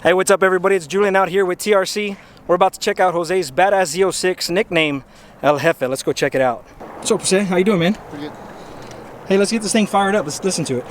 Hey, what's up everybody? It's Julian out here with TRC. We're about to check out Jose's badass Z06, nickname El Jefe. Let's go check it out. What's up, Jose? How you doing, man? Pretty good. Hey, let's get this thing fired up. Let's listen to it.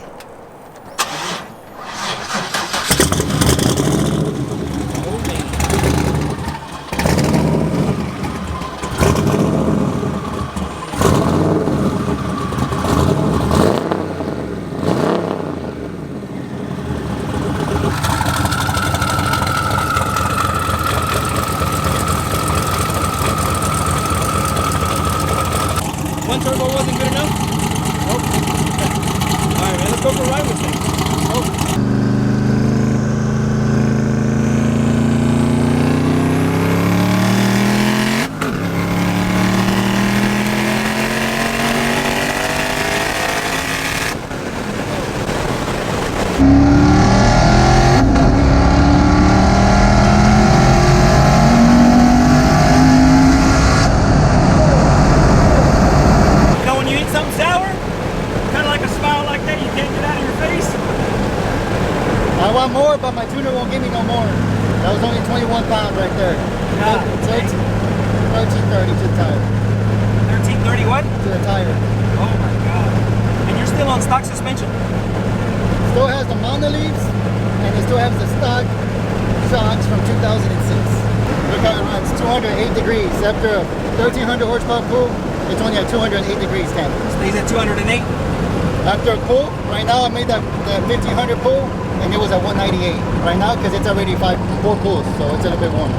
One turbo wasn't good enough? Nope. Alright, man, let's go for a ride with this thing. Oh. I want more, but my tuner won't give me no more. That was only 21 pounds right there. God, it takes 1330 to the tire. 1330 what? To the tire. Oh my God. And you're still on stock suspension? Still has the monoliths, and it still has the stock shocks from 2006. Look how it runs, 208 degrees. After a 1300 horsepower pull, it's only at 208 degrees temp. Stays at 208? After a pull, right now I made that 1500 pull, and it was at 198 right now because it's already 4 pulls, so it's a little bit warmer.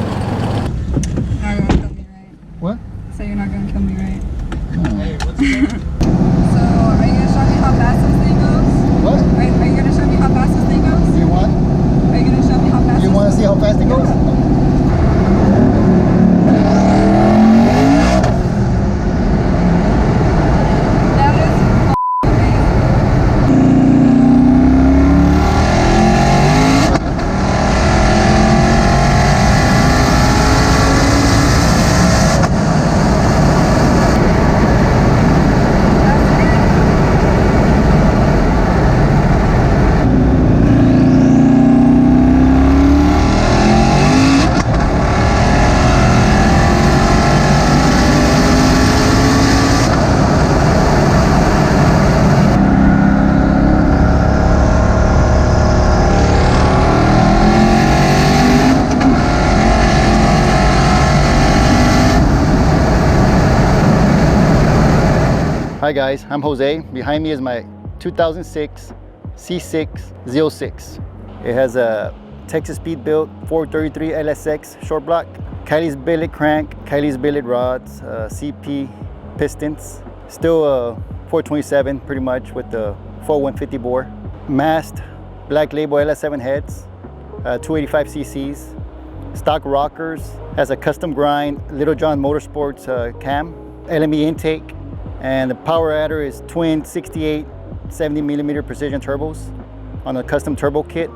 You're not gonna kill me, right? What? So you're not gonna kill me, right? Hey, what's it? So are you gonna show me how fast this thing goes? What? Are you gonna show me how fast this thing goes? You want? Are you gonna show me how fast? You want to see how fast it goes? Hi guys, I'm Jose. Behind me is my 2006 C6 Z06. It has a Texas Speed built 433 LSX short block, Kylie's billet crank, Kylie's billet rods, CP pistons. Still a 427 pretty much with the full 150 bore. Mast, black label LS7 heads, 285 cc's. Stock rockers, has a custom grind Little John Motorsports cam, LME intake, and the power adder is twin 68 70mm precision turbos on a custom turbo kit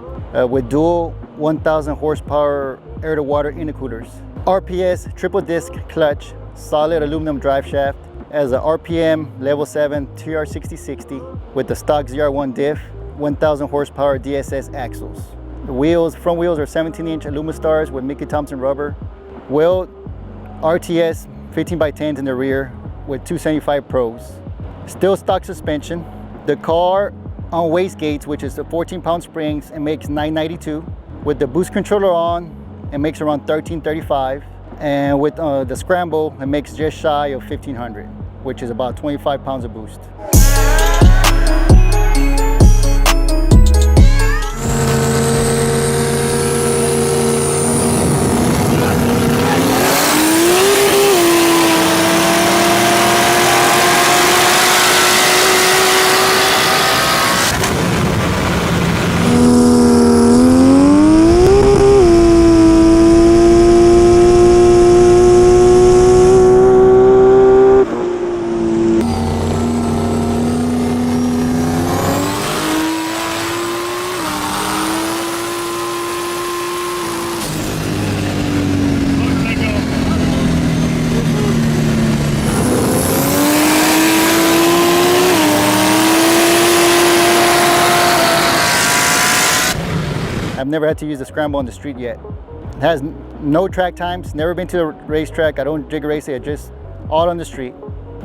with dual 1000 horsepower air to water intercoolers. RPS triple disc clutch, solid aluminum drive shaft, as a RPM level 7 TR6060 with the stock ZR1 diff, 1000 horsepower DSS axles. The wheels, front wheels are 17-inch Alumastars with Mickey Thompson rubber. Wheel RTS 15x10s in the rear with 275 Pros. Still stock suspension. The car on wastegates, which is the 14-pound springs, and makes 992. With the boost controller on, it makes around 1335. And with the scramble, it makes just shy of 1500, which is about 25 pounds of boost. I've never had to use the scramble on the street yet. It has no track times, never been to a racetrack. I don't jig race it, just all on the street.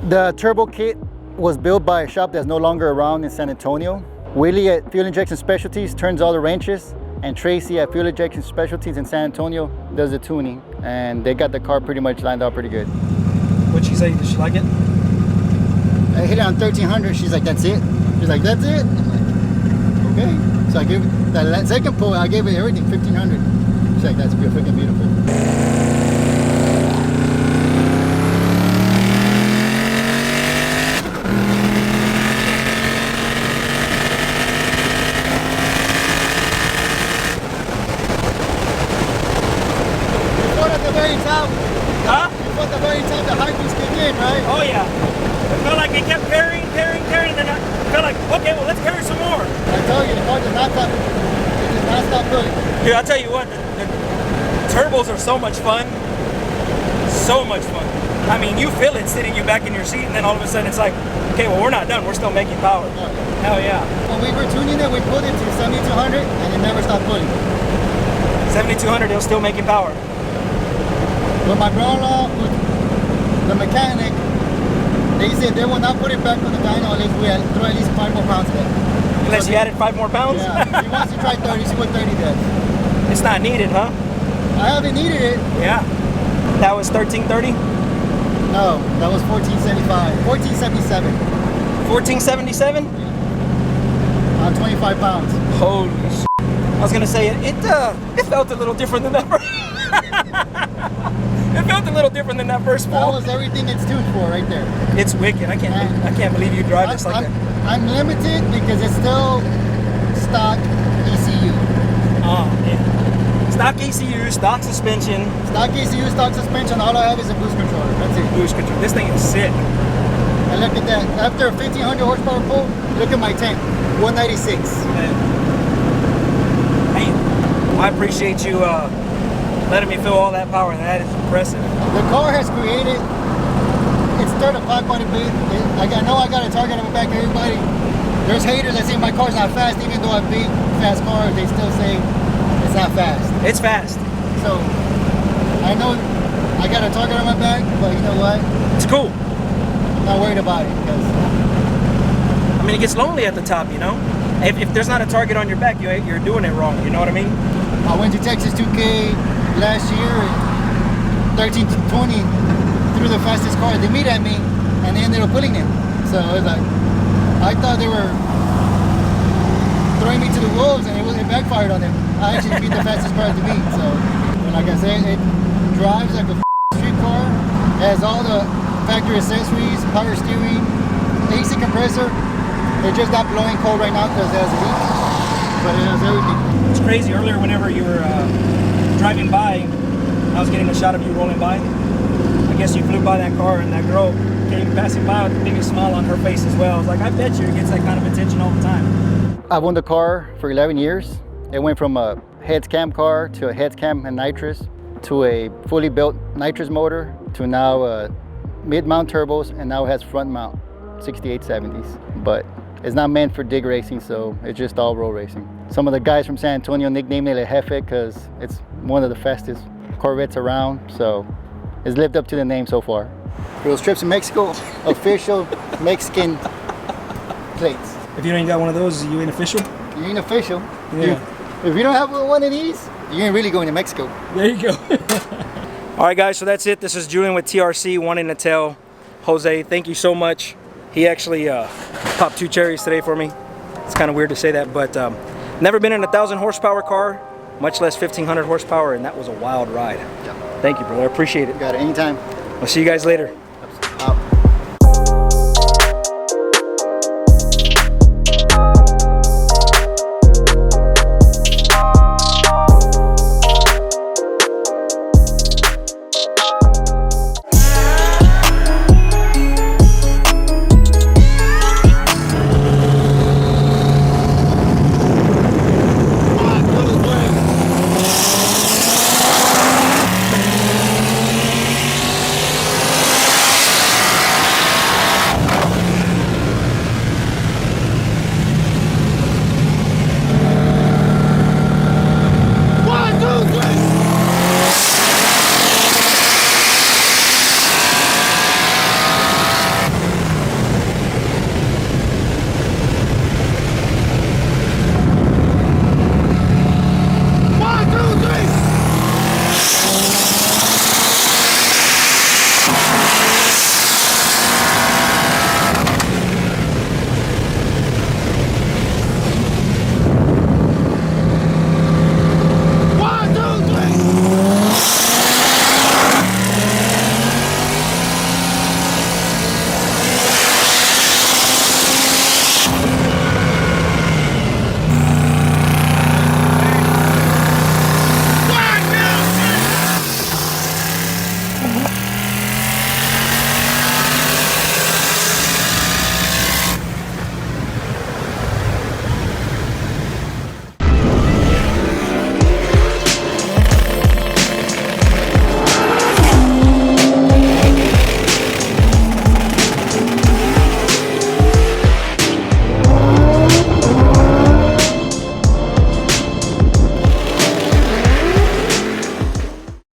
The turbo kit was built by a shop that's no longer around in San Antonio. Willie at Fuel Injection Specialties turns all the wrenches, and Tracy at Fuel Injection Specialties in San Antonio does the tuning, and they got the car pretty much lined up pretty good. What'd she say? Did she like it? I hit it on 1300. She's like, that's it? She's like, that's it? I'm like, okay. So I gave it, that second pull, I gave it everything, 1500. She's like, that's freaking beautiful. Huh? At the very top, the high boost kicked in, right? Oh yeah. It felt like it kept carrying, then I felt like, okay, well let's carry some more. I told you, the car does not stop. It does not stop pulling. Dude, I'll tell you what, the turbos are so much fun. So much fun. I mean, you feel it sitting you back in your seat, and then all of a sudden it's like, okay, well we're not done, we're still making power. Oh, yeah. Hell yeah. When we were tuning it, we pulled it to 7200 and it never stopped pulling. 7200, it was still making power. But my brother-in-law, the mechanic, they said they will not put it back on the dyno unless we throw at least 5 more pounds in it. Unless you added 5 more pounds? Yeah, he wants to try 30, see what 30 does. It's not needed, huh? I haven't needed it. Yeah. That was 1330? No, that was 1475. 1477. 1477? Yeah. On 25 pounds. Holy shit. I was gonna say, it felt a little different than that first. It felt a little different than that first That pull. was everything it's tuned for right there. It's wicked. I can't believe you drive this like that. I'm limited because it's still stock ECU. Oh, yeah. Stock ECU, stock suspension. Stock ECU, stock suspension, all I have is a boost controller. That's it. Boost control. This thing is sick. And look at that. After a 1500 horsepower pull, look at my tank. 196. Man, I appreciate you letting me feel all that power. That is impressive. The car has created, it's stirred a pot quite a bit. I know I got a target on my back, everybody. There's haters that say my car's not fast, even though I beat fast cars, they still say it's not fast. It's fast. So, I know I got a target on my back, but you know what? It's cool. I'm not worried about it, because I mean, it gets lonely at the top, you know? If there's not a target on your back, you're doing it wrong, you know what I mean? I went to Texas 2K last year, and 13 to 20 threw the fastest car. They meet at me, and they ended up pulling them. So it was like, I thought they were throwing me to the wolves, and it backfired on them. I actually beat the fastest car to beat. So, like I said, it drives like a street car. It has all the factory accessories, power steering, AC compressor. It's just not blowing cold right now because it has a leak, but it has everything. It's crazy. Earlier, whenever you were driving by, I was getting a shot of you rolling by. I guess you flew by that car, and that girl came passing by with the biggest smile on her face as well. I was like, I bet you it gets that kind of attention all the time. I've owned the car for 11 years. It went from a heads cam car to a heads cam and nitrous to a fully built nitrous motor to now mid-mount turbos, and now it has front mount 6870s. But it's not meant for dig racing, so it's just all road racing. Some of the guys from San Antonio nicknamed it JEFE because it's one of the fastest Corvettes around, so it's lived up to the name so far. For those trips in Mexico, official Mexican plates. If you ain't got one of those, you ain't official? You ain't official. Yeah. If you don't have one of these, you ain't really going to Mexico. There you go. All right, guys, so that's it. This is Julian with TRC, wanting to tell Jose, thank you so much. He actually popped 2 cherries today for me. It's kind of weird to say that, but never been in a 1,000 horsepower car, much less 1,500 horsepower, and that was a wild ride. Yeah. Thank you, brother. I appreciate it. You got it anytime. I'll see you guys later.